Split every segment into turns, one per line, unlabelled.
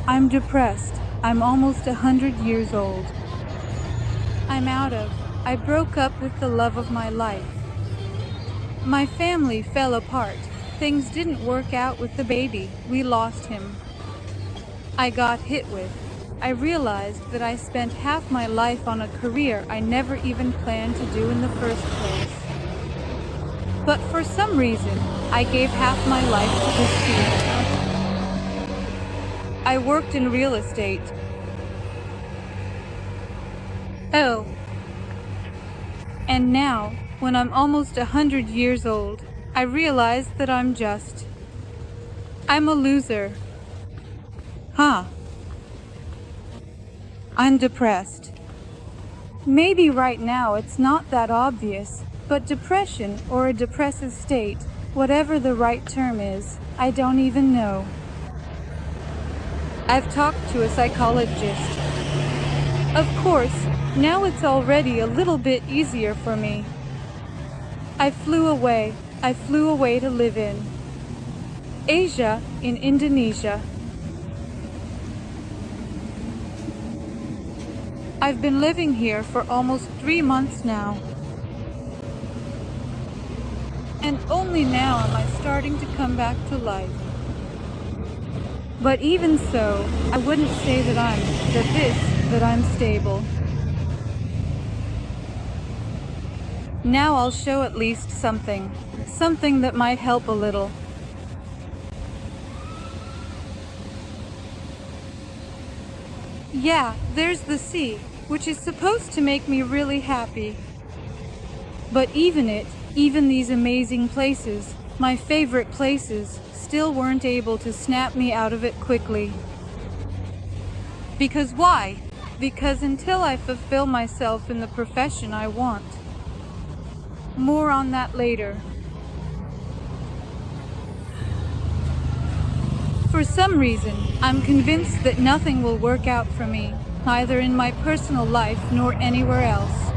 I'm depressed. I'm almost 100 years old. I'm out of. I broke up with the love of my life. My family fell apart. Things didn't work out with the baby. We lost him. I got hit with. I realized that I spent half my life on a career I never even planned to do in the first place. But for some reason, I gave half my life to this field. I worked in real estate. Oh. And now, when I'm almost 100 years old, I realize that I'm a loser. Huh. I'm depressed. Maybe right now it's not that obvious, but depression or a depressive state, whatever the right term is, I don't even know. I've talked to a psychologist. Of course, now it's already a little bit easier for me. I flew away to live in Asia, in Indonesia. I've been living here for almost 3 months now. And only now am I starting to come back to life. But even so, I wouldn't say that I'm stable. Now I'll show at least something that might help a little. Yeah, there's the sea, which is supposed to make me really happy. But even these amazing places, my favorite places, still weren't able to snap me out of it quickly. Because why? Because until I fulfill myself in the profession I want. More on that later. For some reason, I'm convinced that nothing will work out for me, neither in my personal life nor anywhere else.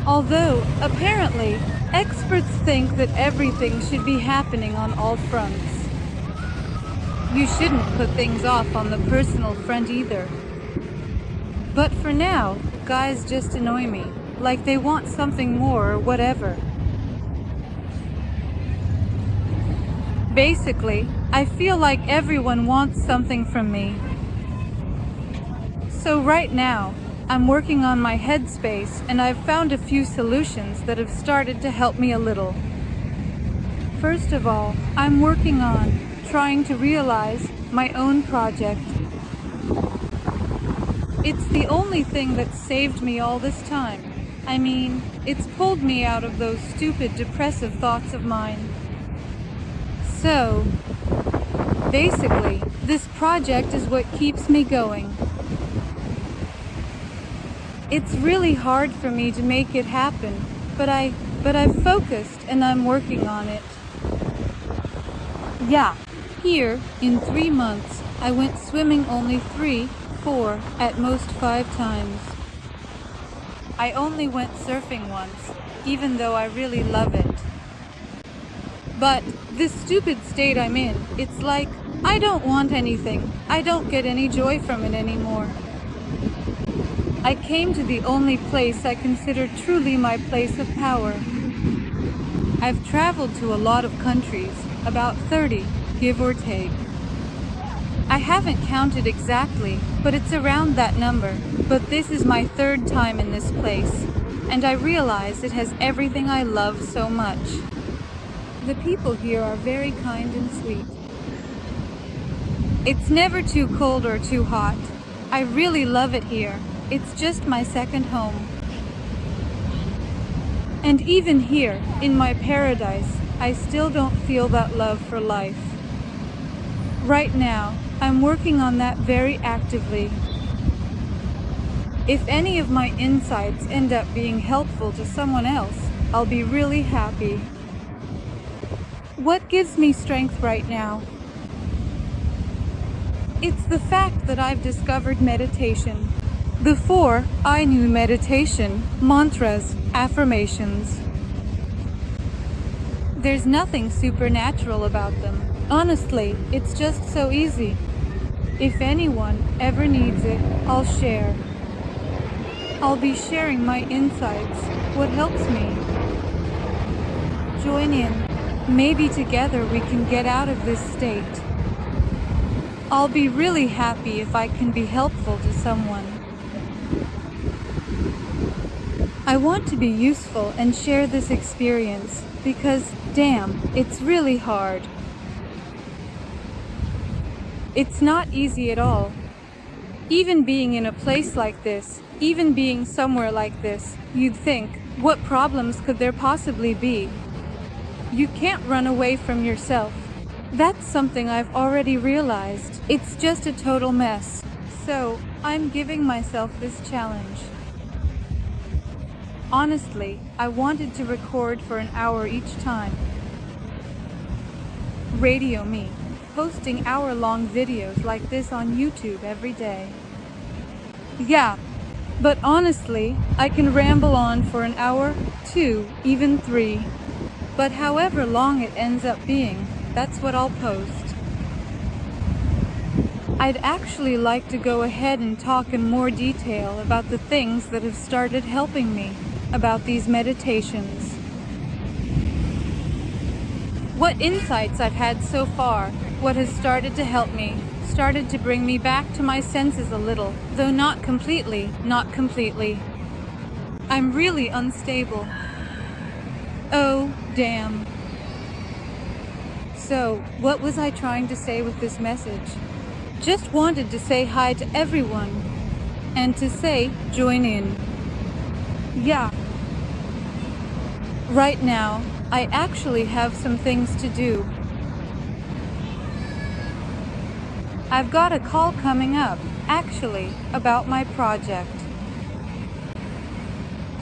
Although, apparently, experts think that everything should be happening on all fronts. You shouldn't put things off on the personal front either. But for now, guys just annoy me, like they want something more or whatever. Basically, I feel like everyone wants something from me. So right now, I'm working on my headspace and I've found a few solutions that have started to help me a little. First of all, I'm working on trying to realize my own project. It's the only thing that's saved me all this time. I mean, it's pulled me out of those stupid depressive thoughts of mine. So, basically, this project is what keeps me going. It's really hard for me to make it happen, but I've focused and I'm working on it. Yeah, here, in 3 months, I went swimming only 3, 4, at most 5 times. I only went surfing once, even though I really love it. But this stupid state I'm in, it's like, I don't want anything. I don't get any joy from it anymore. I came to the only place I consider truly my place of power. I've traveled to a lot of countries, about 30, give or take. I haven't counted exactly, but it's around that number. But this is my 3rd time in this place, and I realize it has everything I love so much. The people here are very kind and sweet. It's never too cold or too hot. I really love it here. It's just my second home. And even here, in my paradise, I still don't feel that love for life. Right now, I'm working on that very actively. If any of my insights end up being helpful to someone else, I'll be really happy. What gives me strength right now? It's the fact that I've discovered meditation. Before, I knew meditation, mantras, affirmations. There's nothing supernatural about them. Honestly, it's just so easy. If anyone ever needs it, I'll share. I'll be sharing my insights, what helps me. Join in. Maybe together we can get out of this state. I'll be really happy if I can be helpful to someone. I want to be useful and share this experience because, damn, it's really hard. It's not easy at all. Even being in a place like this, even being somewhere like this, you'd think, what problems could there possibly be? You can't run away from yourself. That's something I've already realized. It's just a total mess. So, I'm giving myself this challenge. Honestly, I wanted to record for an hour each time. Radio me, posting hour-long videos like this on YouTube every day. Yeah, but honestly, I can ramble on for an hour, 2, even 3. But however long it ends up being, that's what I'll post. I'd actually like to go ahead and talk in more detail about the things that have started helping me, about these meditations. What insights I've had so far, what has started to help me, started to bring me back to my senses a little, though not completely. I'm really unstable. Oh, damn. So, what was I trying to say with this message? Just wanted to say hi to everyone, and to say, join in. Yeah. Right now, I actually have some things to do. I've got a call coming up, actually, about my project.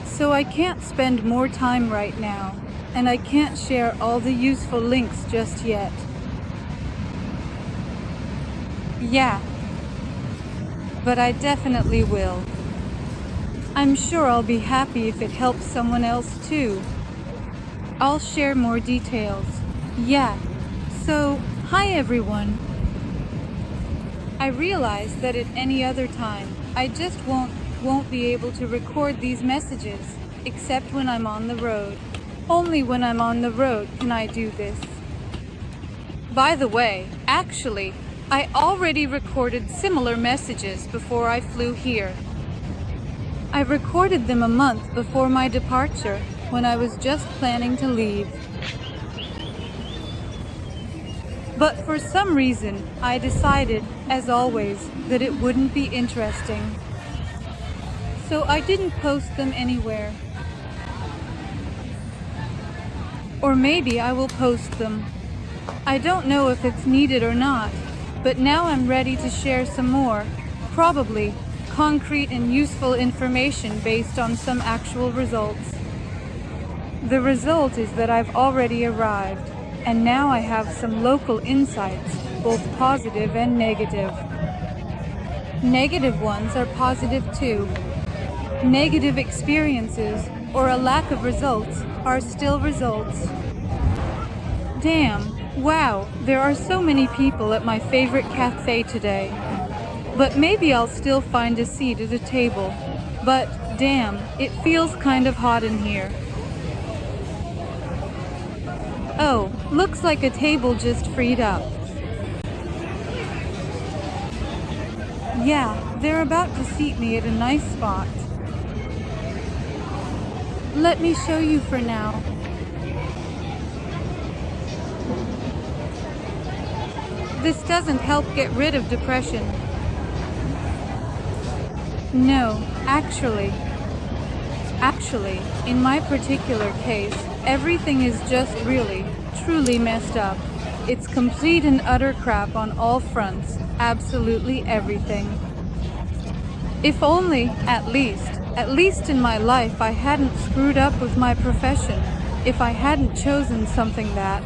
So I can't spend more time right now, and I can't share all the useful links just yet. Yeah, but I definitely will. I'm sure I'll be happy if it helps someone else too. I'll share more details. Yeah, so, hi everyone. I realize that at any other time, I just won't be able to record these messages, except when I'm on the road. Only when I'm on the road can I do this. By the way, actually, I already recorded similar messages before I flew here. I recorded them a month before my departure, when I was just planning to leave. But for some reason, I decided, as always, that it wouldn't be interesting. So I didn't post them anywhere. Or maybe I will post them. I don't know if it's needed or not, but now I'm ready to share some more, probably concrete and useful information based on some actual results. The result is that I've already arrived, and now I have some local insights, both positive and negative. Negative ones are positive too. Negative experiences, or a lack of results, are still results. Damn, wow, there are so many people at my favorite cafe today. But maybe I'll still find a seat at a table. But, damn, it feels kind of hot in here. Oh, looks like a table just freed up. Yeah, they're about to seat me at a nice spot. Let me show you for now. This doesn't help get rid of depression. No, actually, in my particular case, everything is just really, truly messed up. It's complete and utter crap on all fronts, absolutely everything. If only, at least in my life, I hadn't screwed up with my profession, if I hadn't chosen something that.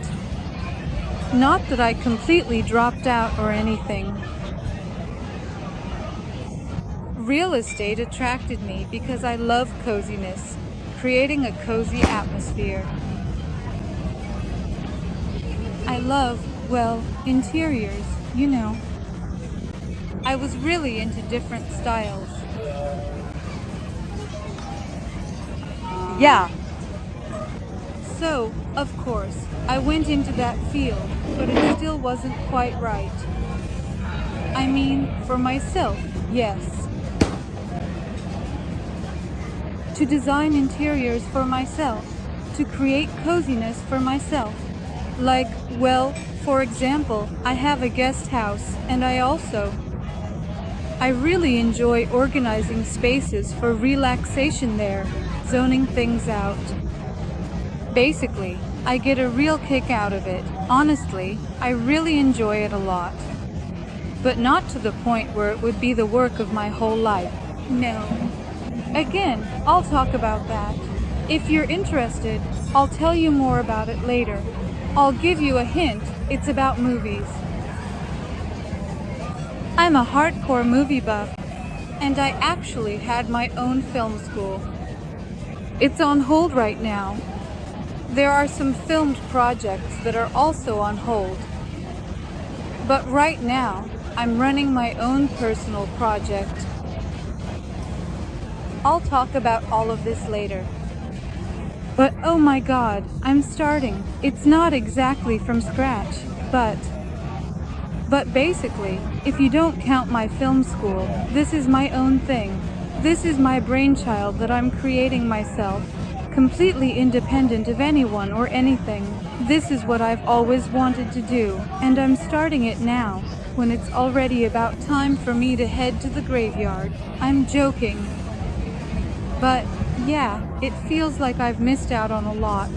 Not that I completely dropped out or anything. Real estate attracted me because I love coziness, creating a cozy atmosphere. I love, well, interiors, you know. I was really into different styles.
Yeah,
So, of course, I went into that field, but it still wasn't quite right. I mean, for myself, yes. To design interiors for myself, to create coziness for myself. Like, well, for example, I have a guest house, and I really enjoy organizing spaces for relaxation there, zoning things out. Basically, I get a real kick out of it. Honestly, I really enjoy it a lot. But not to the point where it would be the work of my whole life. No. Again, I'll talk about that. If you're interested, I'll tell you more about it later. I'll give you a hint, it's about movies. I'm a hardcore movie buff, and I actually had my own film school. It's on hold right now. There are some filmed projects that are also on hold. But right now, I'm running my own personal project. I'll talk about all of this later. But oh my god, I'm starting. It's not exactly from scratch, but basically, if you don't count my film school, this is my own thing. This is my brainchild that I'm creating myself, completely independent of anyone or anything. This is what I've always wanted to do, and I'm starting it now, when it's already about time for me to head to the graveyard. I'm joking. But yeah, it feels like I've missed out on a lot.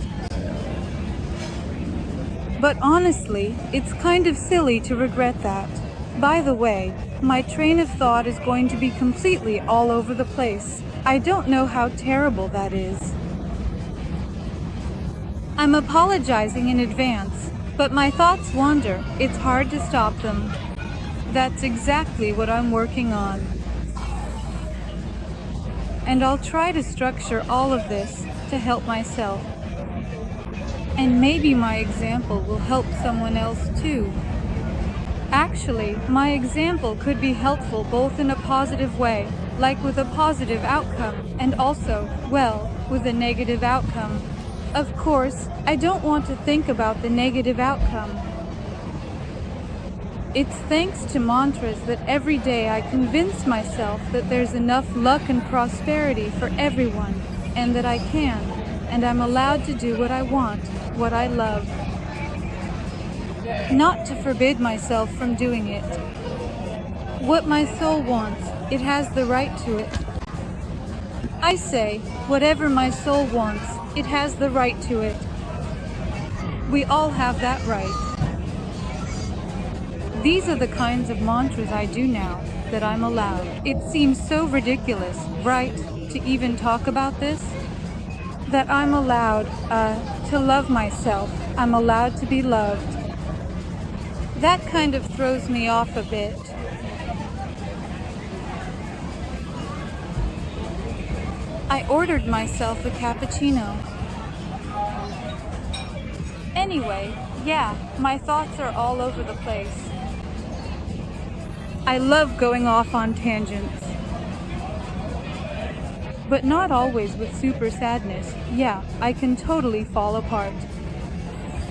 But honestly, it's kind of silly to regret that. By the way, my train of thought is going to be completely all over the place. I don't know how terrible that is. I'm apologizing in advance, but my thoughts wander. It's hard to stop them. That's exactly what I'm working on. And I'll try to structure all of this to help myself. And maybe my example will help someone else too. Actually, my example could be helpful both in a positive way, like with a positive outcome, and also, well, with a negative outcome. Of course, I don't want to think about the negative outcome. It's thanks to mantras that every day I convince myself that there's enough luck and prosperity for everyone, and that I can, and I'm allowed to do what I want, what I love. Not to forbid myself from doing it. What my soul wants, it has the right to it. I say, whatever my soul wants, it has the right to it. We all have that right. These are the kinds of mantras I do now, that I'm allowed. It seems so ridiculous, right, to even talk about this? That I'm allowed, to love myself. I'm allowed to be loved. That kind of throws me off a bit. I ordered myself a cappuccino. Anyway, yeah, my thoughts are all over the place. I love going off on tangents. But not always with super sadness. Yeah, I can totally fall apart.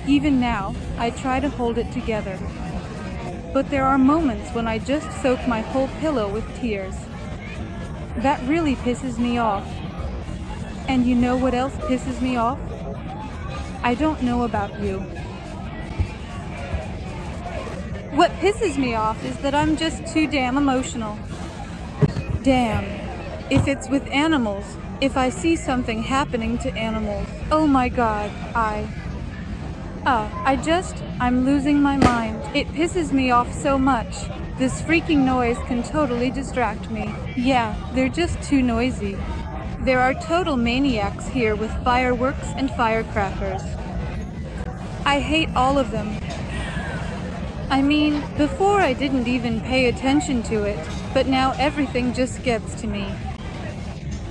Even now, I try to hold it together. But there are moments when I just soak my whole pillow with tears. That really pisses me off. And you know what else pisses me off? I don't know about you. What pisses me off is that I'm just too damn emotional. Damn. If it's with animals, if I see something happening to animals, oh my god, I'm losing my mind. It pisses me off so much. This freaking noise can totally distract me. Yeah, they're just too noisy. There are total maniacs here with fireworks and firecrackers. I hate all of them. I mean, before I didn't even pay attention to it, but now everything just gets to me.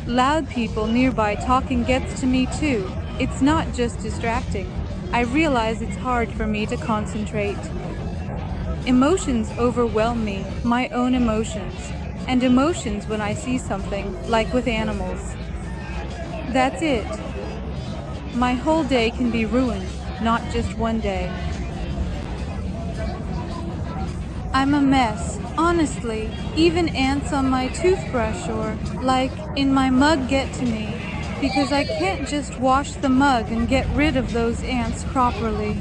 Loud people nearby talking gets to me too. It's not just distracting. I realize it's hard for me to concentrate. Emotions overwhelm me, my own emotions, and emotions when I see something, like with animals. That's it. My whole day can be ruined, not just one day. I'm a mess, honestly. Even ants on my toothbrush or, like, in my mug get to me, because I can't just wash the mug and get rid of those ants properly.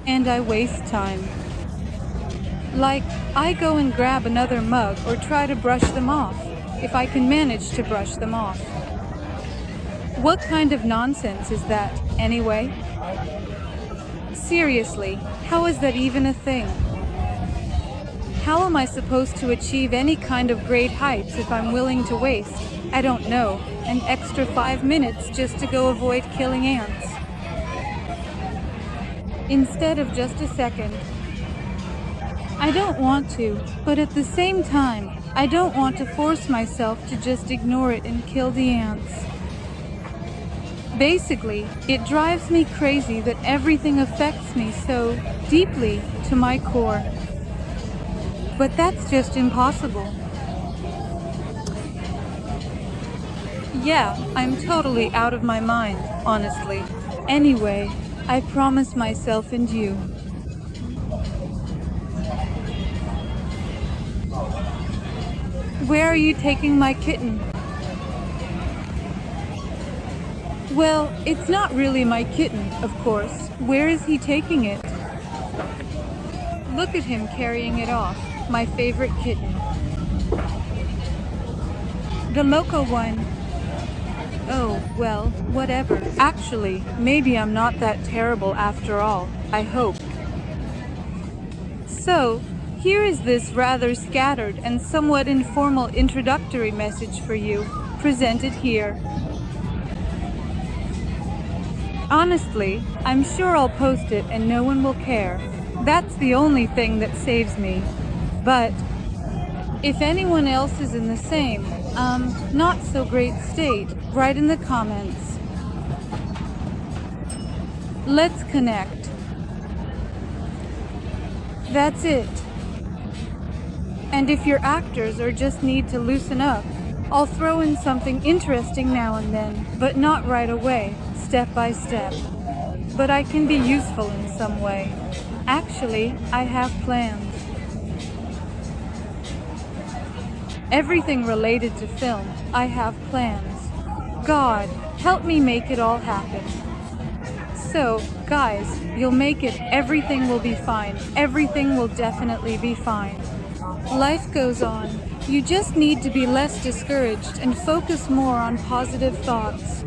And I waste time. Like, I go and grab another mug or try to brush them off, if I can manage to brush them off. What kind of nonsense is that, anyway? Seriously, how is that even a thing? How am I supposed to achieve any kind of great heights if I'm willing to waste, I don't know, an extra 5 minutes just to go avoid killing ants? Instead of just a second. I don't want to, but at the same time, I don't want to force myself to just ignore it and kill the ants. Basically, it drives me crazy that everything affects me so deeply to my core. But that's just impossible. Yeah, I'm totally out of my mind, honestly. Anyway, I promise myself and you. Where are you taking my kitten? Well, it's not really my kitten, of course. Where is he taking it? Look at him carrying it off, my favorite kitten. The local one. Oh, well, whatever. Actually, maybe I'm not that terrible after all, I hope. So, here is this rather scattered and somewhat informal introductory message for you, presented here. Honestly, I'm sure I'll post it and no one will care. That's the only thing that saves me. But if anyone else is in the same, not so great state, write in the comments. Let's connect. That's it. And if you're actors or just need to loosen up, I'll throw in something interesting now and then, but not right away, step by step. But I can be useful in some way. Actually, I have plans. Everything related to film, I have plans. God, help me make it all happen. So, guys, you'll make it. Everything will be fine. Everything will definitely be fine. Life goes on. You just need to be less discouraged and focus more on positive thoughts.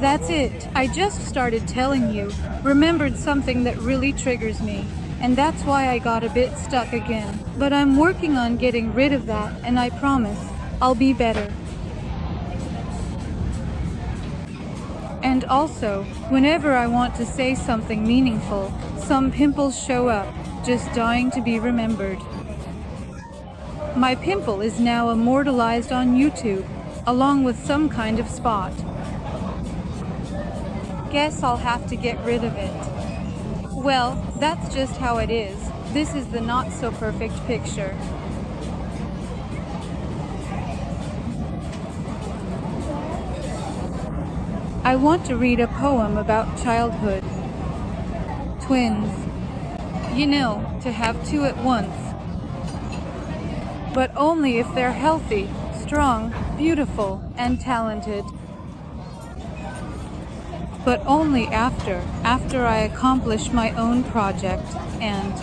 That's it. I just started telling you, remembered something that really triggers me, and that's why I got a bit stuck again. But I'm working on getting rid of that, and I promise, I'll be better. And also, whenever I want to say something meaningful, some pimples show up, just dying to be remembered. My pimple is now immortalized on YouTube, along with some kind of spot. Guess I'll have to get rid of it. Well, that's just how it is. This is the not-so-perfect picture. I want to read a poem about childhood. Twins. You know, to have two at once. But only if they're healthy, strong, beautiful, and talented. But only after I accomplish my own project and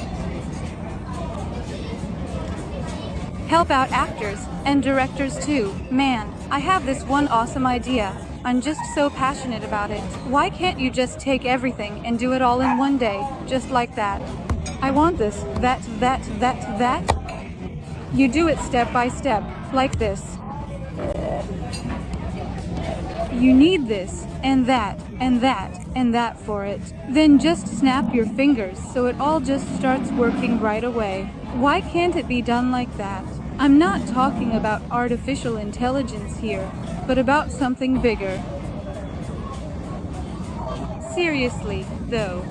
help out actors and directors too. Man, I have this one awesome idea. I'm just so passionate about it. Why can't you just take everything and do it all in one day, just like that? I want this, that. You do it step by step, like this. You need this, and that, and that, and that for it. Then just snap your fingers so it all just starts working right away. Why can't it be done like that? I'm not talking about artificial intelligence here, but about something bigger. Seriously, though.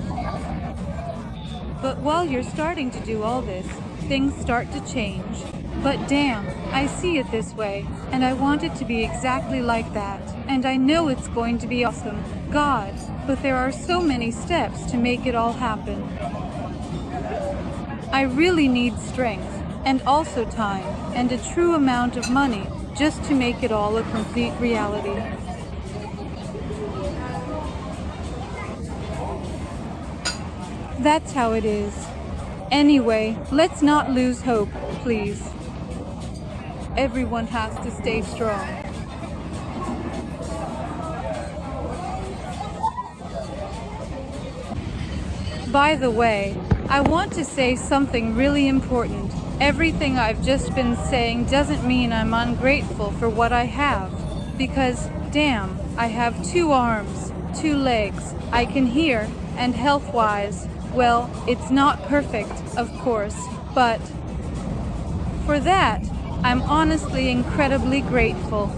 But while you're starting to do all this, things start to change. But damn, I see it this way, and I want it to be exactly like that. And I know it's going to be awesome. God, but there are so many steps to make it all happen. I really need strength, and also time, and a true amount of money, just to make it all a complete reality. That's how it is. Anyway, let's not lose hope, please. Everyone has to stay strong. By the way, I want to say something really important. Everything I've just been saying doesn't mean I'm ungrateful for what I have. Because, damn, I have 2 arms, 2 legs, I can hear, and health-wise, well, it's not perfect, of course, but for that, I'm honestly incredibly grateful.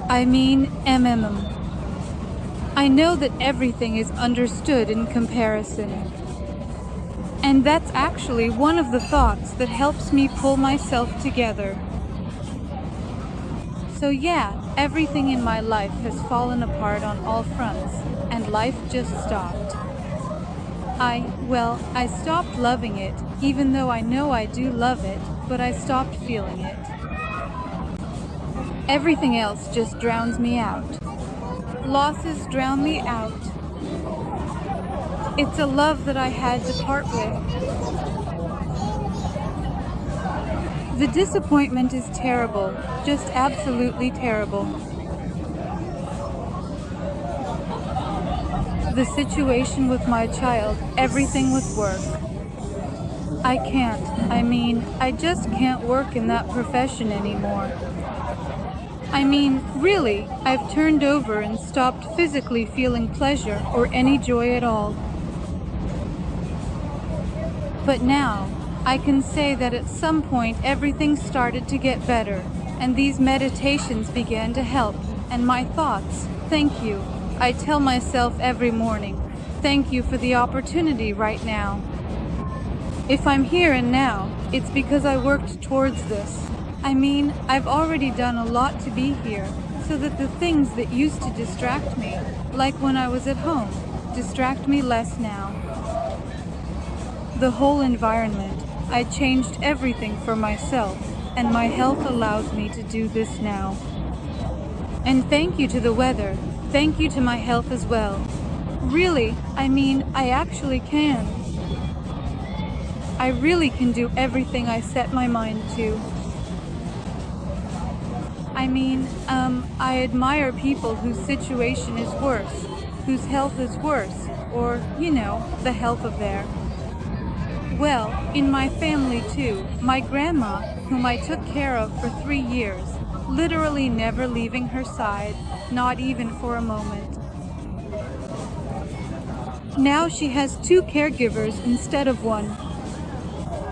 I mean, I know that everything is understood in comparison. And that's actually one of the thoughts that helps me pull myself together. So yeah, everything in my life has fallen apart on all fronts, and life just stopped. I stopped loving it, even though I know I do love it, but I stopped feeling it. Everything else just drowns me out. Losses drown me out. It's a love that I had to part with. The disappointment is terrible, just absolutely terrible. The situation with my child, everything with work. I just can't work in that profession anymore. Really, I've turned over and stopped physically feeling pleasure or any joy at all. But now, I can say that at some point everything started to get better, and these meditations began to help, and my thoughts, thank you. I tell myself every morning, thank you for the opportunity right now. If I'm here and now, it's because I worked towards this. I've already done a lot to be here, so that the things that used to distract me, like when I was at home, distract me less now. The whole environment, I changed everything for myself, and my health allows me to do this now. And thank you to the weather, thank you to my health as well. Really, I actually can. I really can do everything I set my mind to. I admire people whose situation is worse, whose health is worse, or, the health of their. Well, in my family too, my grandma, whom I took care of for 3 years, literally never leaving her side, not even for a moment. Now she has 2 caregivers instead of 1.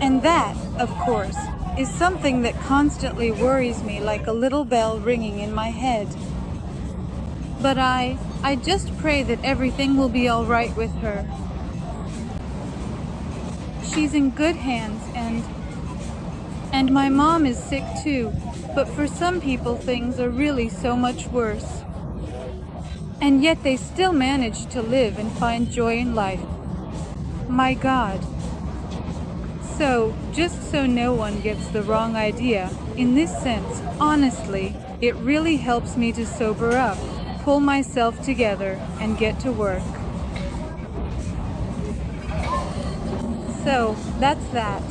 And that, of course, is something that constantly worries me like a little bell ringing in my head. But I just pray that everything will be all right with her. She's in good hands, and my mom is sick too, but for some people things are really so much worse. And yet they still manage to live and find joy in life. My God. So, just so no one gets the wrong idea, in this sense, honestly, it really helps me to sober up, pull myself together, and get to work. So, that's that.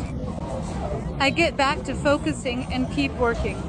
I get back to focusing and keep working.